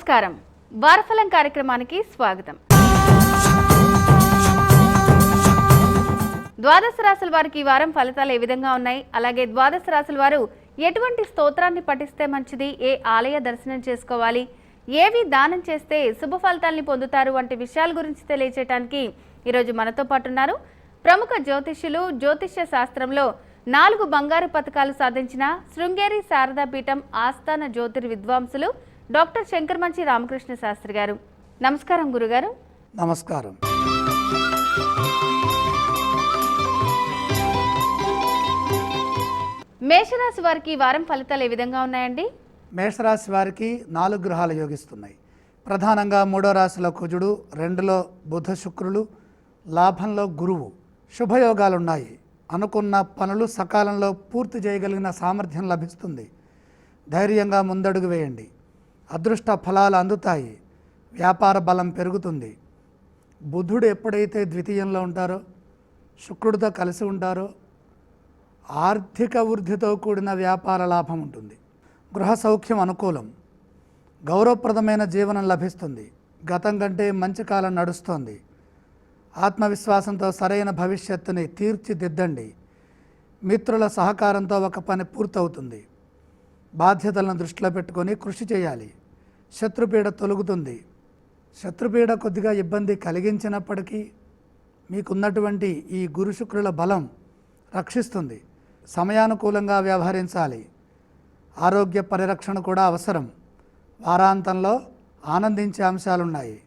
నమస్కారం. వారఫలం కార్యక్రమానికి స్వాగతం. ద్వాదశ రాశుల వారికి ఈ వారం ఫలితాలు ఏ విధంగా ఉన్నాయి, అలాగే ద్వాదశ రాశుల వారు ఎటువంటి స్తోత్రాన్ని పఠిస్తే మంచిది, ఏ ఆలయ దర్శనం చేసుకోవాలి, ఏవి దానం చేస్తే శుభ ఫలితాల్ని పొందుతారు వంటి విషయాల గురించి తెలియజేయడానికి ఈరోజు మనతో పాటు ఉన్నారు ప్రముఖ జ్యోతిష్యులు, జ్యోతిష్య శాస్త్రంలో 4 బంగారు పతకాలు సాధించిన శృంగేరి శారదా పీఠం ఆస్థాన జ్యోతిర్ విద్వాంసులు డాక్టర్ శంకరమంచి రామకృష్ణ శాస్త్రి గారు. నమస్కారం గురుగారు. నమస్కారం. మేషరాశి వారికి ఈ వారం ఫలితాలు ఏ విధంగా ఉన్నాయండి? మేషరాశి వారికి 4 గ్రహాలు యోగిస్తున్నాయి. ప్రధానంగా 3వ రాశిలో కుజుడు, 2లో బుధ శుక్రులు, లాభంలో గురువు. శుభయోగాలున్నాయి. అనుకున్న పనులు సకాలంలో పూర్తి చేయగలిగిన సామర్థ్యం లభిస్తుంది. ధైర్యంగా ముందడుగు వేయండి. అదృష్ట ఫలాలు అందుతాయి. వ్యాపార బలం పెరుగుతుంది. బుధుడు ఎప్పుడైతే ద్వితీయంలో ఉంటారో, శుక్రుడితో కలిసి ఉంటారో ఆర్థిక వృద్ధితో కూడిన వ్యాపార లాభం ఉంటుంది. గృహ సౌఖ్యం అనుకూలం. గౌరవప్రదమైన జీవనం లభిస్తుంది. గతం కంటే మంచి కాలం నడుస్తోంది. ఆత్మవిశ్వాసంతో సరైన భవిష్యత్తుని తీర్చిదిద్దండి. మిత్రుల సహకారంతో ఒక పని పూర్తవుతుంది. బాధ్యతలను దృష్టిలో పెట్టుకొని కృషి చేయాలి. శత్రుపీడ తొలగుతుంది. శత్రుపీడ కొద్దిగా ఇబ్బంది కలిగించినప్పటికీ మీకున్నటువంటి ఈ గురు శుక్రుల బలం రక్షిస్తుంది. సమయానుకూలంగా వ్యవహరించాలి. ఆరోగ్య పరిరక్షణ కూడా అవసరం. వారాంతంలో ఆనందించే అంశాలున్నాయి.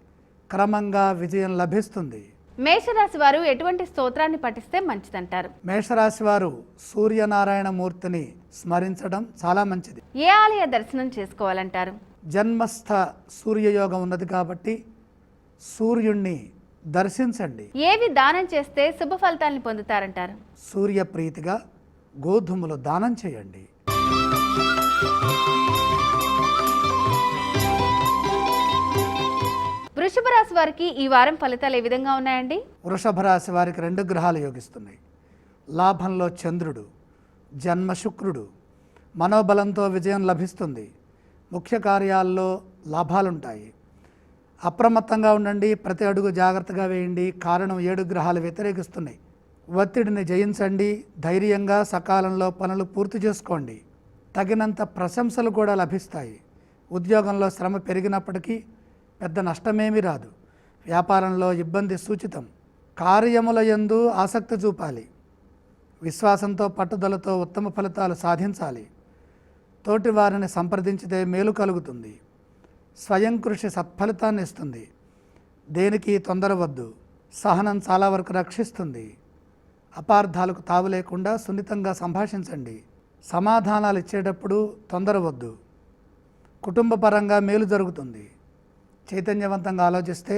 క్రమంగా విజయం లభిస్తుంది. మేషరాశి వారు ఎటువంటి స్తోత్రాన్ని పఠిస్తే మంచిదంటారు? మేషరాశి వారు సూర్యనారాయణ మూర్తిని స్మరించడం చాలా మంచిది. ఏ ఆలయ దర్శనం చేసుకోవాలంటారు? జన్మస్థ సూర్యయోగం ఉన్నది కాబట్టి సూర్యుణ్ణి దర్శించండి. ఏవి దానం చేస్తే శుభ ఫలితాన్ని పొందుతారంటారు? సూర్యప్రీతిగా గోధుమలు దానం చేయండి. వృషభ రాశి వారికి ఈ వారం ఫలితాలు ఏ విధంగా ఉన్నాయండి? వృషభ రాశి వారికి 2 గ్రహాలు యోగిస్తున్నాయి. లాభంలో చంద్రుడు, జన్మ శుక్రుడు. మనోబలంతో విజయం లభిస్తుంది. ముఖ్య కార్యాల్లో లాభాలుంటాయి. అప్రమత్తంగా ఉండండి. ప్రతి అడుగు జాగ్రత్తగా వేయండి. కారణం 7 గ్రహాలు వ్యతిరేకిస్తున్నాయి. ఒత్తిడిని జయించండి. ధైర్యంగా సకాలంలో పనులు పూర్తి చేసుకోండి. తగినంత ప్రశంసలు కూడా లభిస్తాయి. ఉద్యోగంలో శ్రమ పెరిగినప్పటికీ పెద్ద నష్టమేమీ రాదు. వ్యాపారంలో ఇబ్బంది సూచితం. కార్యముల యందు ఆసక్తి చూపాలి. విశ్వాసంతో పట్టుదలతో ఉత్తమ ఫలితాలు సాధించాలి. తోటి వారిని సంప్రదించితే మేలు కలుగుతుంది. స్వయం కృషి సత్ఫలితాన్ని ఇస్తుంది. దేనికి తొందర వద్దు. సహనం చాలా వరకు రక్షిస్తుంది. అపార్థాలకు తావు లేకుండా సున్నితంగా సంభాషించండి. సమాధానాలు ఇచ్చేటప్పుడు తొందర వద్దు. కుటుంబ పరంగా మేలు జరుగుతుంది. చైతన్యవంతంగా ఆలోచిస్తే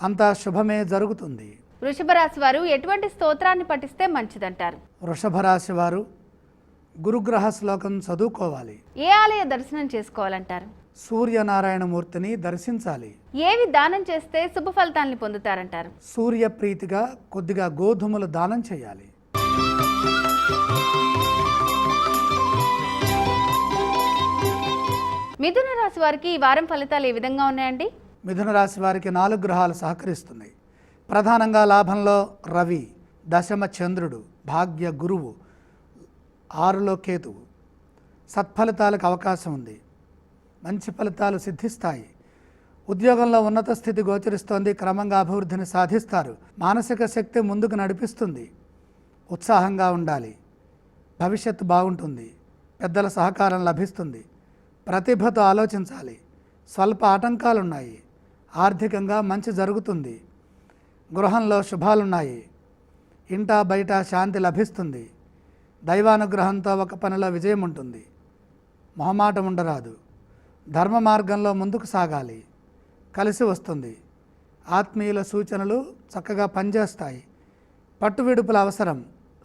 అంతా శుభమే జరుగుతుంది. వృషభ రాశి వారు ఎటువంటి స్తోత్రాన్ని పఠిస్తే మంచిదంటారు? వృషభ రాశి వారు గురుగ్రహ శ్లోకం చదువుకోవాలి. ఏ ఆలయ దర్శనం చేసుకోవాలంటారు? సూర్యనారాయణ మూర్తిని దర్శించాలి. ఏవి దానం చేస్తే శుభ ఫలితాన్ని పొందుతారంటారు? సూర్యప్రీతిగా కొద్దిగా గోధుమలు దానం చేయాలి. మిథున రాశి వారికి ఈ వారం ఫలితాలు ఏ విధంగా ఉన్నాయండి? మిథున రాశి వారికి 4 గ్రహాలు సహకరిస్తున్నాయి. ప్రధానంగా లాభంలో రవి, దశమ చంద్రుడు, భాగ్య గురువు, 6లో కేతువు. సత్ఫలితాలకు అవకాశం ఉంది. మంచి ఫలితాలు సిద్ధిస్తాయి. ఉద్యోగంలో ఉన్నత స్థితి గోచరిస్తోంది. క్రమంగా అభివృద్ధిని సాధిస్తారు. మానసిక శక్తి ముందుకు నడిపిస్తుంది. ఉత్సాహంగా ఉండాలి. భవిష్యత్తు బాగుంటుంది. పెద్దల సహకారం లభిస్తుంది. ప్రతిభతో ఆలోచించాలి. స్వల్ప ఆటంకాలున్నాయి. ఆర్థికంగా మంచి జరుగుతుంది. గృహంలో శుభాలున్నాయి. ఇంటా బయట శాంతి లభిస్తుంది. దైవానుగ్రహంతో ఒక పనిలో విజయం ఉంటుంది. మొహమాటం ఉండరాదు. ధర్మ మార్గంలో ముందుకు సాగాలి. కలిసి వస్తుంది. ఆత్మీయుల సూచనలు చక్కగా పనిచేస్తాయి. పట్టు విడుపుల అవసరం.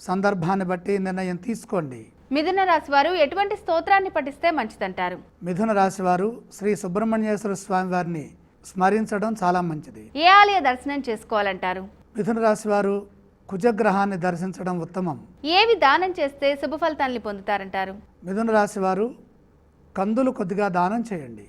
సందర్భాన్ని బట్టి నిర్ణయం తీసుకోండి. మిథున రాశి వారు ఎటువంటి స్తోత్రాన్ని పఠిస్తే మంచిదంటారు? మిథున రాశి వారు శ్రీ సుబ్రహ్మణ్యేశ్వర స్వామి వారిని స్మరించడం చాలా మంచిది. ఏ ఆలయ దర్శనం చేసుకోవాలంటారు? మిథున రాశి వారు కుజగ్రహాన్ని దర్శించడం ఉత్తమం. ఏవి దానం చేస్తే శుభ ఫలితాన్ని పొందుతారంటారు? మిథున రాశి వారు కందులు కొద్దిగా దానం చేయండి.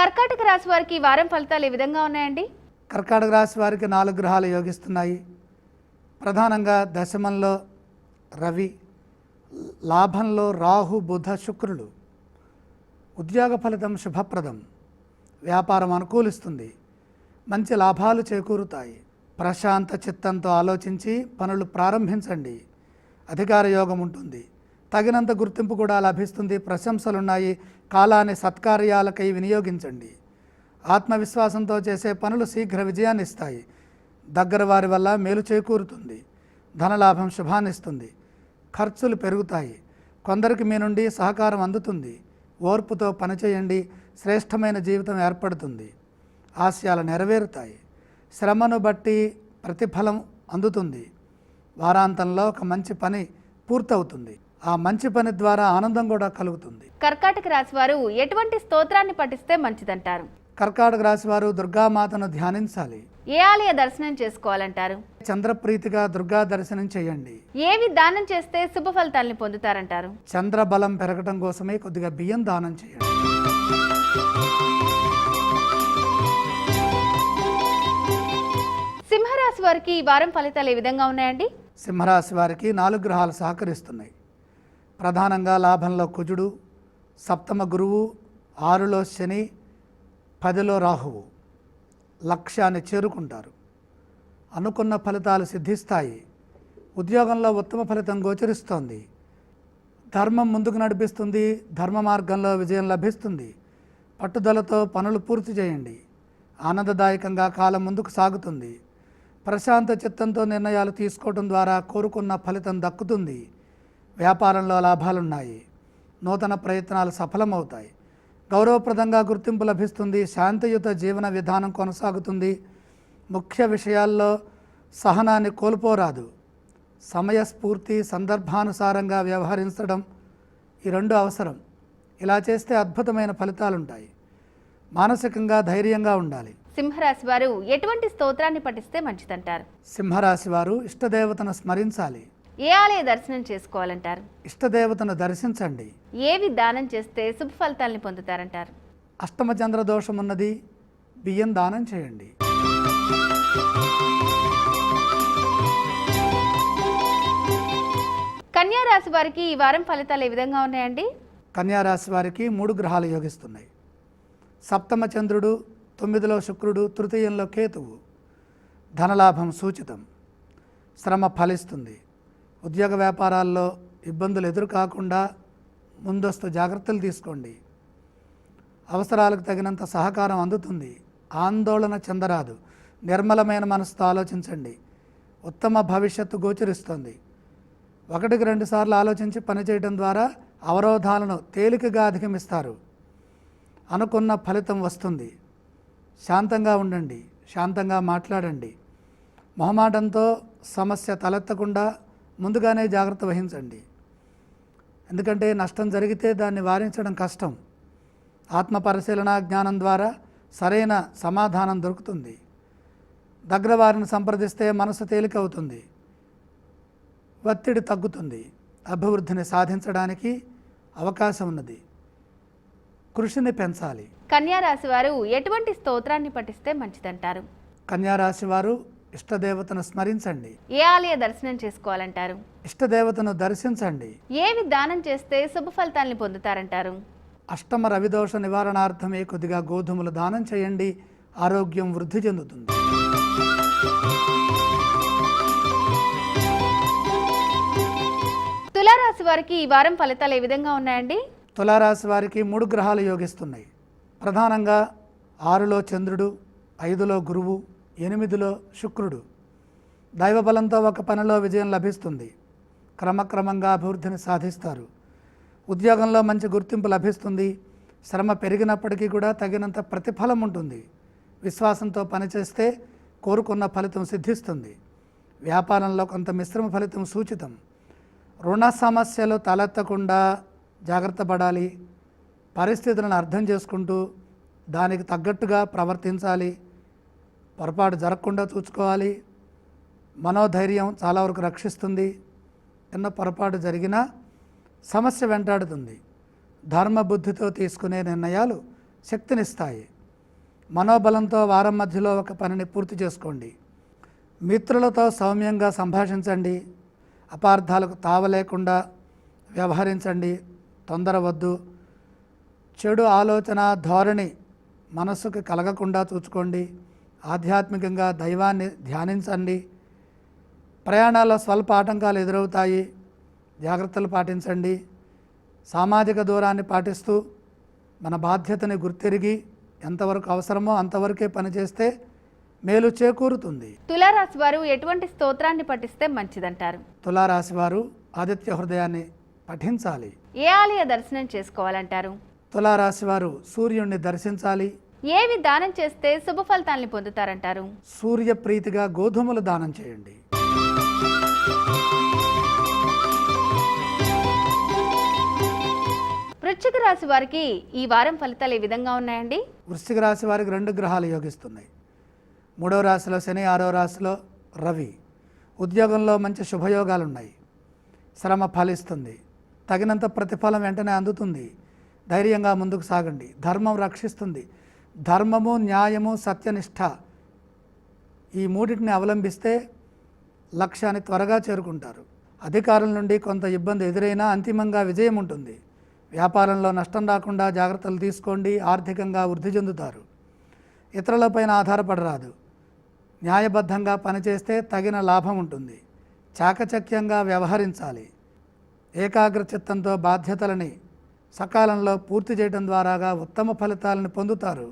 కర్కాటక రాశి వారికి ఈ వారం ఫలితాలు ఏ విధంగా ఉన్నాయండి? కర్కాటక రాశి వారికి 4 గ్రహాలు యోగిస్తున్నాయి. ప్రధానంగా దశమంలో రవి, లాభంలో రాహు, బుధ, శుక్రులు. ఉద్యోగ ఫలితం శుభప్రదం. వ్యాపారం అనుకూలిస్తుంది. మంచి లాభాలు చేకూరుతాయి. ప్రశాంత చిత్తంతో ఆలోచించి పనులు ప్రారంభించండి. అధికార యోగం ఉంటుంది. తగినంత గుర్తింపు కూడా లభిస్తుంది. ప్రశంసలున్నాయి. కాలాన్ని సత్కార్యాలకై వినియోగించండి. ఆత్మవిశ్వాసంతో చేసే పనులు శీఘ్ర విజయాన్ని ఇస్తాయి. దగ్గర వారి వల్ల మేలు చేకూరుతుంది. ధనలాభం శుభాన్నిస్తుంది. ఖర్చులు పెరుగుతాయి. కొందరికి మీ నుండి సహకారం అందుతుంది. ఓర్పుతో పనిచేయండి. శ్రేష్టమైన జీవితం ఏర్పడుతుంది. ఆశయాలు నెరవేరుతాయి. శ్రమను బట్టి ప్రతిఫలం అందుతుంది. వారాంతంలో ఒక మంచి పని పూర్తవుతుంది. ఆ మంచి పని ద్వారా ఆనందం కూడా కలుగుతుంది. కర్కాటక రాశి వారు ఎటువంటి స్తోత్రాన్ని పఠిస్తే మంచిదంటారు? కర్కాటక రాశి వారు దుర్గామాతను ధ్యానించాలి. ఏ ఆలయ దర్శనం చేసుకోవాలంటారు? చంద్రప్రీతిగా దుర్గా దర్శనం చేయండి. ఏవి దానం చేస్తే శుభ ఫలితాలను పొందుతారంటారు? చంద్రబలం పెరగడం కోసమే కొద్దిగా బియ్యం దానం చేయండి. సింహరాశి వారికి ఈ వారం ఫలితాలు ఏ విధంగా ఉన్నాయండి? సింహరాశి వారికి 4 గ్రహాలు సహకరిస్తున్నాయి. ప్రధానంగా లాభంలో కుజుడు, సప్తమ గురువు, 6లో శని, 10లో రాహువు. లక్ష్యాన్ని చేరుకుంటారు. అనుకున్న ఫలితాలు సిద్ధిస్తాయి. ఉద్యోగంలో ఉత్తమ ఫలితం గోచరిస్తోంది. ధర్మం ముందుకు నడిపిస్తుంది. ధర్మ మార్గంలో విజయం లభిస్తుంది. పట్టుదలతో పనులు పూర్తి చేయండి. ఆనందదాయకంగా కాలం ముందుకు సాగుతుంది. ప్రశాంత చిత్తంతో నిర్ణయాలు తీసుకోవడం ద్వారా కోరుకున్న ఫలితం దక్కుతుంది. వ్యాపారంలో లాభాలున్నాయి. నూతన ప్రయత్నాలు సఫలమవుతాయి. గౌరవప్రదంగా గుర్తింపు లభిస్తుంది. శాంతియుత జీవన విధానం కొనసాగుతుంది. ముఖ్య విషయాల్లో సహనాన్ని కోల్పోరాదు. సమయస్ఫూర్తి, సందర్భానుసారంగా వ్యవహరించడం ఈ 2 అవసరం. ఇలా చేస్తే అద్భుతమైన ఫలితాలుంటాయి. మానసికంగా ధైర్యంగా ఉండాలి. సింహరాశి వారు ఎటువంటి స్తోత్రాన్ని పఠిస్తే మంచిదంటారు? సింహరాశి వారు ఇష్టదేవతను స్మరించాలి. ఏ ఆలయ దర్శనం చేసుకోవాలంటారు? ఇష్టదేవతను దర్శించండి. ఏవి దానం చేస్తే శుభ ఫలితాలను పొందుతారంటారు? అష్టమ చంద్ర దోషం ఉన్నది. బియ్యం దానం చేయండి. కన్యా రాశి వారికి ఈ వారం ఫలితాలు ఏ విధంగా ఉన్నాయండి? కన్యా రాశి వారికి 3 గ్రహాలు యోగిస్తున్నాయి. సప్తమ చంద్రుడు, 9లో శుక్రుడు, తృతీయంలో కేతువు. ధనలాభం సూచితం. శ్రమ ఫలిస్తుంది. ఉద్యోగ వ్యాపారాల్లో ఇబ్బందులు ఎదురు కాకుండా ముందస్తు జాగ్రత్తలు తీసుకోండి. అవసరాలకు తగినంత సహకారం అందుతుంది. ఆందోళన చెందరాదు. నిర్మలమైన మనసుతో ఆలోచించండి. ఉత్తమ భవిష్యత్తు గోచరిస్తుంది. 1కి 2 సార్లు ఆలోచించి పనిచేయడం ద్వారా అవరోధాలను తేలికగా అధిగమిస్తారు. అనుకున్న ఫలితం వస్తుంది. శాంతంగా ఉండండి. శాంతంగా మాట్లాడండి. మొహమాటంతో సమస్య తలెత్తకుండా ముందుగానే జాగ్రత్త వహించండి. ఎందుకంటే నష్టం జరిగితే దాన్ని వారించడం కష్టం. ఆత్మ పరిశీలన జ్ఞానం ద్వారా సరైన సమాధానం దొరుకుతుంది. దగ్గర వారిని సంప్రదిస్తే మనసు తేలికవుతుంది. ఒత్తిడి తగ్గుతుంది. అభివృద్ధిని సాధించడానికి అవకాశం ఉన్నది. కృషిని పెంచాలి. కన్యా రాశి వారు ఎటువంటి స్తోత్రాన్ని పఠిస్తే మంచిదంటారు? కన్యా రాశి వారు ఇష్టదేవతను స్మరించండి. ఏ ఆలయ దర్శనం చేసుకోవాలంటారు? ఇష్టదేవతను దర్శించండి. ఏవి దానం చేస్తే శుభ ఫలితాలను పొందుతారంటారు? అష్టమ రవిదోష నివారణార్థమే కొద్దిగా గోధుమలు దానం చేయండి. ఆరోగ్యం వృద్ధి చెందుతుంది. తులారాశి వారికి ఈ వారం ఫలితాలు ఏ విధంగా ఉన్నాయండి? తులారాశి వారికి 3 గ్రహాలు యోగిస్తున్నాయి. ప్రధానంగా 6లో చంద్రుడు, 5లో గురువు, 8లో శుక్రుడు. దైవబలంతో ఒక పనిలో విజయం లభిస్తుంది. క్రమక్రమంగా అభివృద్ధిని సాధిస్తారు. ఉద్యోగంలో మంచి గుర్తింపు లభిస్తుంది. శ్రమ పెరిగినప్పటికీ కూడా తగినంత ప్రతిఫలం ఉంటుంది. విశ్వాసంతో పనిచేస్తే కోరుకున్న ఫలితం సిద్ధిస్తుంది. వ్యాపారంలో కొంత మిశ్రమ ఫలితం సూచితం. రుణ సమస్యలు తలెత్తకుండా జాగ్రత్త పడాలి. పరిస్థితులను అర్థం చేసుకుంటూ దానికి తగ్గట్టుగా ప్రవర్తించాలి. పొరపాటు జరగకుండా చూసుకోవాలి. మనోధైర్యం చాలా వరకు రక్షిస్తుంది. చిన్న పొరపాటు జరిగినా సమస్య వెంటాడుతుంది. ధర్మబుద్ధితో తీసుకునే నిర్ణయాలు శక్తినిస్తాయి. మనోబలంతో వారం మధ్యలో ఒక పనిని పూర్తి చేసుకోండి. మిత్రులతో సౌమ్యంగా సంభాషించండి. అపార్థాలకు తావలేకుండా వ్యవహరించండి. తొందర వద్దు. చెడు ఆలోచన ధోరణి మనస్సుకు కలగకుండా చూసుకోండి. ఆధ్యాత్మికంగా దైవాన్ని ధ్యానించండి. ప్రయాణాల్లో స్వల్ప ఆటంకాలు ఎదురవుతాయి, జాగ్రత్తలు పాటించండి. సామాజిక దూరాన్ని పాటిస్తూ మన బాధ్యతని గుర్తెరిగి ఎంతవరకు అవసరమో అంతవరకే పనిచేస్తే మేలు చేకూరుతుంది. తులారాశి వారు ఎటువంటి స్తోత్రాన్ని పఠిస్తే మంచిదంటారు? తులారాశి వారు ఆదిత్య హృదయాన్ని పఠించాలి. ఏ ఆలయ దర్శనం చేసుకోవాలంటారు? తులారాశి వారు సూర్యుడిని దర్శించాలి. ఏవి దానం చేస్తే శుభ ఫలితాలను పొందుతారంటారు? సూర్య ప్రీతిగా గోధుమలు దానం చేయండి. వృశ్చిక రాశి వారికి ఈ వారం ఫలితాలు ఏ విధంగా ఉన్నాయండి? వృశ్చిక రాశి వారికి 2 గ్రహాలు యోగిస్తున్నాయి. 3వ రాశిలో శని, 6వ రాశిలో రవి. ఉద్యోగంలో మంచి శుభయోగాలు ఉన్నాయి. శ్రమ ఫలిస్తుంది. తగినంత ప్రతిఫలం వెంటనే అందుతుంది. ధైర్యంగా ముందుకు సాగండి. ధర్మం రక్షిస్తుంది. ధర్మము, న్యాయము, సత్యనిష్ట ఈ మూడింటిని అవలంబిస్తే లక్ష్యాన్ని త్వరగా చేరుకుంటారు. అధికారుల నుండి కొంత ఇబ్బంది ఎదురైనా అంతిమంగా విజయం ఉంటుంది. వ్యాపారంలో నష్టం రాకుండా జాగ్రత్తలు తీసుకోండి. ఆర్థికంగా వృద్ధి చెందుతారు. ఇతరులపైన ఆధారపడరాదు. న్యాయబద్ధంగా పనిచేస్తే తగిన లాభం ఉంటుంది. చాకచక్యంగా వ్యవహరించాలి. ఏకాగ్ర చిత్తంతో బాధ్యతలని సకాలంలో పూర్తి చేయడం ద్వారాగా ఉత్తమ ఫలితాలను పొందుతారు.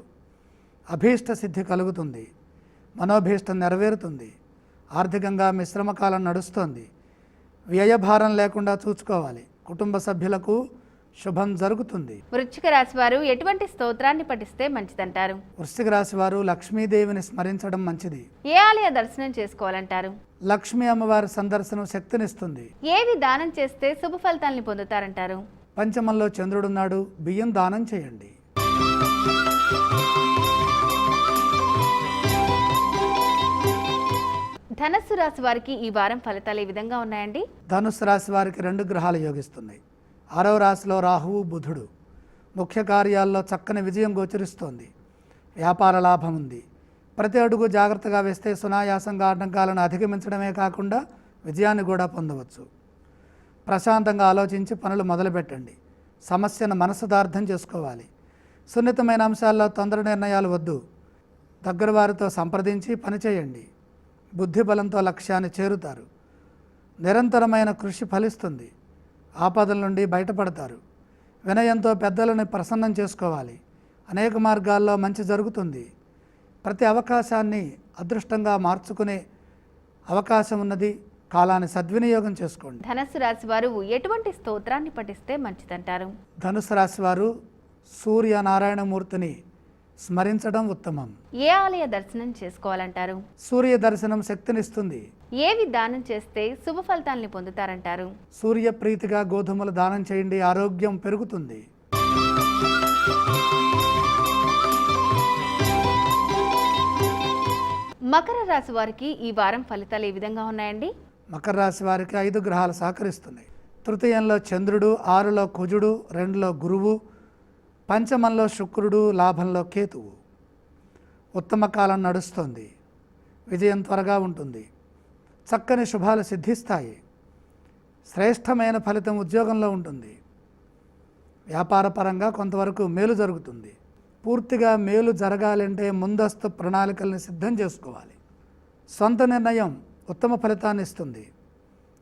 అభీష్ట సిద్ధి కలుగుతుంది. మనోభీష్టం నెరవేరుతుంది. ఆర్థికంగా మిశ్రమ కాలం నడుస్తోంది. వ్యయభారం లేకుండా చూసుకోవాలి. కుటుంబ సభ్యులకు శుభం జరుగుతుంది. వృశ్చిక రాశి వారు ఎటువంటి స్తోత్రాన్ని పఠిస్తే మంచిదంటారు? వృశ్చిక రాశి వారు లక్ష్మీదేవిని స్మరించడం మంచిది. ఏ ఆలయ దర్శనం చేసుకోవాలంటారు? లక్ష్మీ అమ్మవారి సందర్శనం శక్తినిస్తుంది. ఏవి దానం చేస్తే శుభ ఫలితాలను పొందుతారంటారు? పంచమంలో చంద్రుడున్నాడు. బియ్యం దానం చేయండి. ధనస్సు రాశి వారికి ఈ వారం ఫలితాలు ఏ విధంగా ఉన్నాయండి? ధనుస్సు రాశి వారికి 2 గ్రహాలు యోగిస్తున్నాయి. 6వ రాశిలో రాహువు, బుధుడు. ముఖ్య కార్యాల్లో చక్కని విజయం గోచరిస్తోంది. వ్యాపార లాభం ఉంది. ప్రతి అడుగు జాగ్రత్తగా వేస్తే సునాయాసంగా ఆటంకాలను అధిగమించడమే కాకుండా విజయాన్ని కూడా పొందవచ్చు. ప్రశాంతంగా ఆలోచించి పనులు మొదలుపెట్టండి. సమస్యను మనసుదార్థం చేసుకోవాలి. సున్నితమైన అంశాల్లో తొందర నిర్ణయాలు వద్దు. దగ్గర వారితో సంప్రదించి పనిచేయండి. బుద్ధి బలంతో లక్ష్యాన్ని చేరుతారు. నిరంతరమైన కృషి ఫలిస్తుంది. ఆపదల నుండి బయటపడతారు. వినయంతో పెద్దలను ప్రసన్నం చేసుకోవాలి. అనేక మార్గాల్లో మంచి జరుగుతుంది. ప్రతి అవకాశాన్ని అదృష్టంగా మార్చుకునే అవకాశం ఉన్నది. కాలాన్ని సద్వినియోగం చేసుకోండి. ధనుస్సు రాశి వారు ఎటువంటి స్తోత్రాన్ని పఠిస్తే మంచిదంటారు? ధనుసు రాశి వారు సూర్యనారాయణమూర్తిని స్మరించడం ఉత్తమం. ఏ ఆలయ దర్శనం చేసుకోవాలంటారు? సూర్య దర్శనం శక్తినిస్తుంది. ఏవి దానం చేస్తే శుభ ఫలితాలను పొందుతారంటారు? సూర్య ప్రీతిగా గోధుమలు దానం చేయండి. ఆరోగ్యం పెరుగుతుంది. మకర రాశి వారికి ఈ వారం ఫలితాలు ఏ విధంగా ఉన్నాయండి? మకర రాశి వారికి 5 గ్రహాలు సహకరిస్తున్నాయి. తృతీయంలో చంద్రుడు, 6లో కుజుడు, 2లో గురువు, పంచమంలో శుక్రుడు, లాభంలో కేతువు. ఉత్తమ కాలం నడుస్తోంది. విజయం త్వరగా ఉంటుంది. చక్కని శుభాలు సిద్ధిస్తాయి. శ్రేష్టమైన ఫలితం ఉద్యోగంలో ఉంటుంది. వ్యాపారపరంగా కొంతవరకు మేలు జరుగుతుంది. పూర్తిగా మేలు జరగాలంటే ముందస్తు ప్రణాళికల్ని సిద్ధం చేసుకోవాలి. సొంత నిర్ణయం ఉత్తమ ఫలితాన్ని ఇస్తుంది.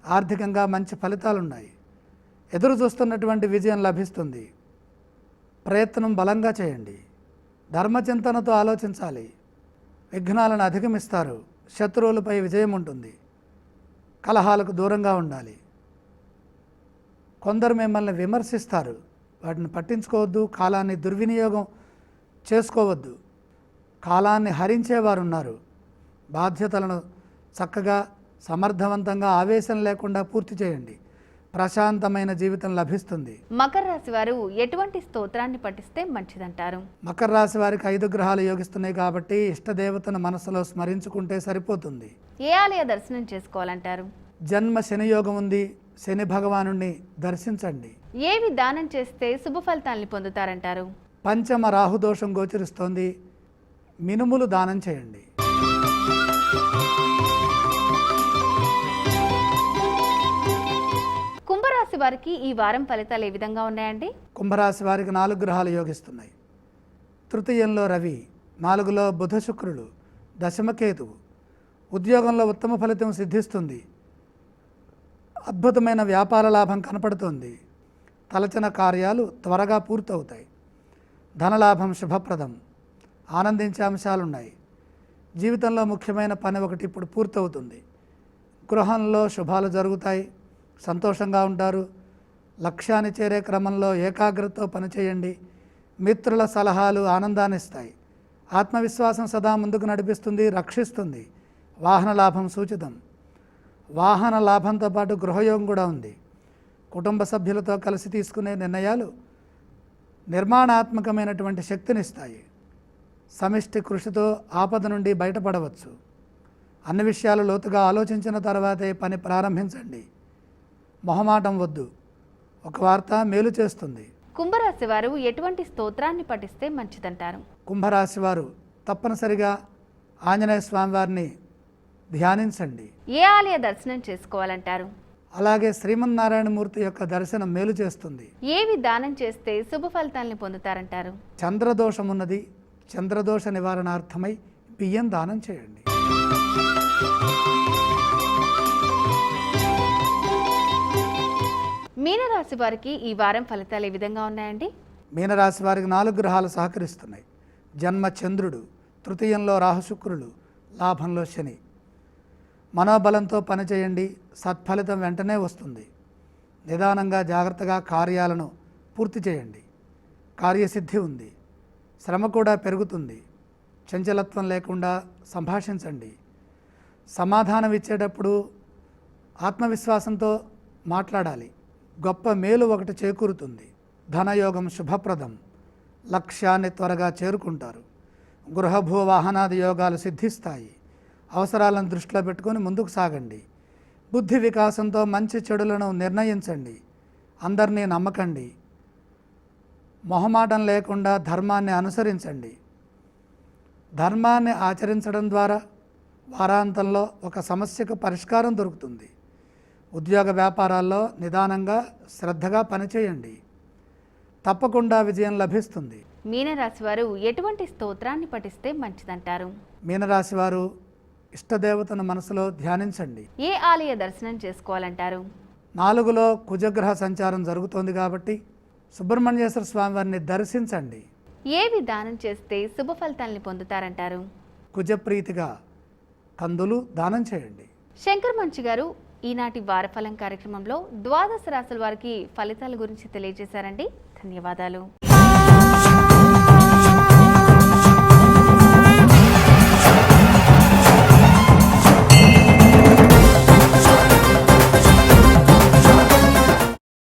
ఆర్థికంగా మంచి ఫలితాలున్నాయి. ఎదురు చూస్తున్నటువంటి విజయం లభిస్తుంది. ప్రయత్నం బలంగా చేయండి. ధర్మచింతనతో ఆలోచించాలి. విఘ్నాలను అధిగమిస్తారు. శత్రువులపై విజయం ఉంటుంది. కలహాలకు దూరంగా ఉండాలి. కొందరు మిమ్మల్ని విమర్శిస్తారు. వాటిని పట్టించుకోవద్దు. కాలాన్ని దుర్వినియోగం చేసుకోవద్దు. కాలాన్ని హరించేవారు ఉన్నారు. బాధ్యతలను చక్కగా సమర్థవంతంగా ఆవేశం లేకుండా పూర్తి చేయండి. ప్రశాంతమైన జీవితం లభిస్తుంది. మకర రాశి వారు ఎటువంటి స్తోత్రాన్ని పఠిస్తే మంచిదంటారు? మకర రాశి వారికి 5 గ్రహాలు యోగిస్తున్నాయి కాబట్టి ఇష్టదేవతను మనసులో స్మరించుకుంటే సరిపోతుంది. ఏ ఆలయ దర్శనం చేసుకోవాలంటారు? జన్మ శని యోగం ఉంది. శని భగవానుణ్ణి దర్శించండి. ఏవి దానం చేస్తే శుభ ఫలితాలను పొందుతారంటారు? పంచమ రాహుదోషం గోచరిస్తోంది. మినుములు దానం చేయండి. కుంభరాశి వారికి ఈ వారం ఫలితాలు ఏ విధంగా ఉన్నాయండి? కుంభరాశి వారికి 4 గ్రహాలు యోగిస్తున్నాయి. తృతీయంలో రవి, 4లో బుధ శుక్రులు, దశమకేతువు. ఉద్యోగంలో ఉత్తమ ఫలితం సిద్ధిస్తుంది. అద్భుతమైన వ్యాపార లాభం కనపడుతోంది. తలచిన కార్యాలు త్వరగా పూర్తవుతాయి. ధనలాభం శుభప్రదం. ఆనందించే అంశాలున్నాయి. జీవితంలో ముఖ్యమైన పని ఒకటి ఇప్పుడు పూర్తవుతుంది. గృహంలో శుభాలు జరుగుతాయి. సంతోషంగా ఉంటారు. లక్ష్యాన్ని చేరే క్రమంలో ఏకాగ్రతతో పనిచేయండి. మిత్రుల సలహాలు ఆనందాన్ని ఇస్తాయి. ఆత్మవిశ్వాసం సదా ముందుకు నడిపిస్తుంది, రక్షిస్తుంది. వాహన లాభం సూచితం. వాహన లాభంతో పాటు గృహయోగం కూడా ఉంది. కుటుంబ సభ్యులతో కలిసి తీసుకునే నిర్ణయాలు నిర్మాణాత్మకమైనటువంటి శక్తినిస్తాయి. సమిష్టి కృషితో ఆపద నుండి బయటపడవచ్చు. అన్ని విషయాలు లోతుగా ఆలోచించిన తర్వాతే పని ప్రారంభించండి. మొహమాటం వద్దు. ఒక వార్త మేలు చేస్తుంది. కుంభరాశి వారు ఎటువంటి స్తోత్రాన్ని పఠిస్తే మంచిదంటారు? కుంభరాశి వారు తప్పనిసరిగా ఆంజనేయ స్వామి వారిని ధ్యానించండి. ఏ ఆలయ దర్శనం చేసుకోవాలంటారు? అలాగే శ్రీమన్నారాయణమూర్తి యొక్క దర్శనం మేలు చేస్తుంది. ఏవి దానం చేస్తే శుభ ఫలితాలను పొందుతారంటారు? చంద్రదోషం ఉన్నది. చంద్రదోష నివారణార్థమై బియ్యం దానం చేయండి. మీనరాశి వారికి ఈ వారం ఫలితాలు ఏ విధంగా ఉన్నాయండి? మీనరాశి వారికి 4 గ్రహాలు సహకరిస్తున్నాయి. జన్మ చంద్రుడు, తృతీయంలో రాహుశుక్రులు, లాభంలో శని. మనోబలంతో పనిచేయండి. సత్ఫలితం వెంటనే వస్తుంది. నిదానంగా జాగ్రత్తగా కార్యాలను పూర్తి చేయండి. కార్యసిద్ధి ఉంది. శ్రమ కూడా పెరుగుతుంది. చంచలత్వం లేకుండా సంభాషించండి. సమాధానం ఇచ్చేటప్పుడు ఆత్మవిశ్వాసంతో మాట్లాడాలి. గొప్ప మేలు ఒకటి చేకూరుతుంది. ధనయోగం శుభప్రదం. లక్ష్యాన్ని త్వరగా చేరుకుంటారు. గృహభూ వాహనాది యోగాలు సిద్ధిస్తాయి. అవసరాలను దృష్టిలో పెట్టుకొని ముందుకు సాగండి. బుద్ధి వికాసంతో మంచి చెడులను నిర్ణయించండి. అందరినీ నమ్మకండి. మొహమాటం లేకుండా ధర్మాన్ని అనుసరించండి. ధర్మాన్ని ఆచరించడం ద్వారా వారాంతంలో ఒక సమస్యకు పరిష్కారం దొరుకుతుంది. ఉద్యోగ వ్యాపారాల్లో నిదానంగా శ్రద్ధగా పనిచేయండి. తప్పకుండా విజయం లభిస్తుంది. మీనరాశి వారు ఎటువంటి స్తోత్రాన్ని పఠిస్తే మంచిదంటారు? మీనరాశి వారు ఇష్టదేవతను మనసులో ధ్యానించండి. ఏ ఆలయ దర్శనం చేసుకోవాలంటారు? 4లో కుజగ్రహ సంచారం జరుగుతోంది కాబట్టి సుబ్రహ్మణ్యేశ్వర స్వామి వారిని దర్శించండి. ఏవి దానం చేస్తే శుభ ఫలితాలను పొందుతారంటారు? కుజప్రీతిగా కందులు దానం చేయండి. శంకర్ మంచి గారు, ఈనాటి వారఫలం కార్యక్రమంలో ద్వాదశ రాశుల వారికి ఫలితాల గురించి తెలియజేశారండి. ధన్యవాదాలు.